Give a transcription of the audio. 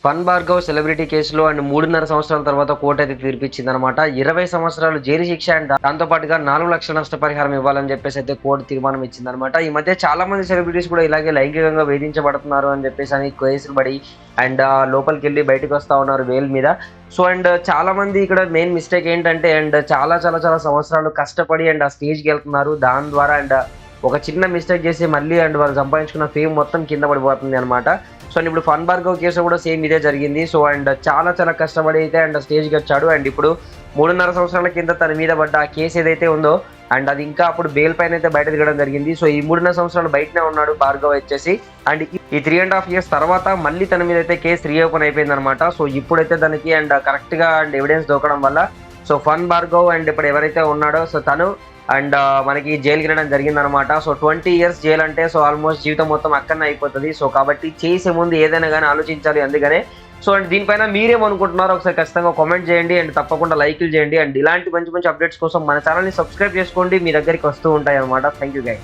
Fun Bhargav celebrity కేసులో and 3.5 సంవత్సరాల తర్వాత కోర్టు అయితే తీర్పిచ్చిందనమాట. 20 సంవత్సరాలు జైలు శిక్ష అండ్ దాంతో పాటుగా 4 లక్షల నష్టపరిహారం ఇవ్వాలని చెప్పేసి అయితే కోర్టు తీర్మానం ఇచ్చిందనమాట. ఈ మధ్య చాలా మంది సెలబ్రిటీస్ కూడా ఇలాగే లైంగికంగా వేధించబడుతున్నారు అని చెప్పేసి అని కేసులు పడి అండ్ లోపలికెళ్ళి బయటకు వస్తా ఉన్నారు బెయిల్ మీద. సో అండ్ చాలా మంది ఇక్కడ మెయిన్ మిస్టేక్ ఏంటంటే అండ్ చాలా చాలా చాలా సంవత్సరాలు కష్టపడి అండ్ ఆ స్టేజ్కి వెళ్తున్నారు. దాని ద్వారా అండ్ ఒక చిన్న మిస్టేక్ చేసి మళ్ళీ అండ్ వాళ్ళు సంపాదించుకున్న ఫేమ్ మొత్తం కింద పడిపోతుంది అనమాట. సో అండ్ ఇప్పుడు ఫన్ భార్గవ్ కేసు కూడా సేమ్ ఇదే జరిగింది. సో అండ్ చాలా చాలా కష్టపడి అయితే అండ్ స్టేజ్కి వచ్చాడు. అండ్ ఇప్పుడు 3.5 సంవత్సరాల కింద తన మీద పడ్డ ఆ కేసు ఏదైతే ఉందో అండ్ అది ఇంకా అప్పుడు బెయిల్ పైన అయితే బయట దిగడం జరిగింది. సో ఈ 3.5 సంవత్సరాలు బయటనే ఉన్నాడు భార్గవ్ వచ్చేసి. అండ్ ఈ 3.5 years తర్వాత మళ్ళీ తన మీద అయితే కేసు రీఓపెన్ అయిపోయింది అనమాట. సో ఇప్పుడైతే దానికి అండ్ కరెక్ట్ గా అండ్ ఎవిడెన్స్ దొరకడం వల్ల సో ఫన్ భార్గవ్ అండ్ ఇప్పుడు ఎవరైతే ఉన్నాడో సో తను అండ్ మనకి జైలుకి వెళ్ళడం జరిగిందనమాట. సో 20 years జైలు అంటే సో ఆల్మోస్ట్ జీవితం మొత్తం అక్కడనే అయిపోతుంది. సో కాబట్టి చేసే ముందు ఏదైనా కానీ ఆలోచించాలి అందుకనే. సో అండ్ దీనిపైన మీరేమనుకుంటున్నారో ఒకసారి ఖచ్చితంగా కామెంట్ చేయండి అండ్ తప్పకుండా లైక్లు చేయండి. అండ్ ఇలాంటి మంచి మంచి అప్డేట్స్ కోసం మన ఛానల్ని సబ్స్క్రైబ్ చేసుకోండి, మీ దగ్గరికి వస్తూ ఉంటాయి అనమాట. Thank you guys.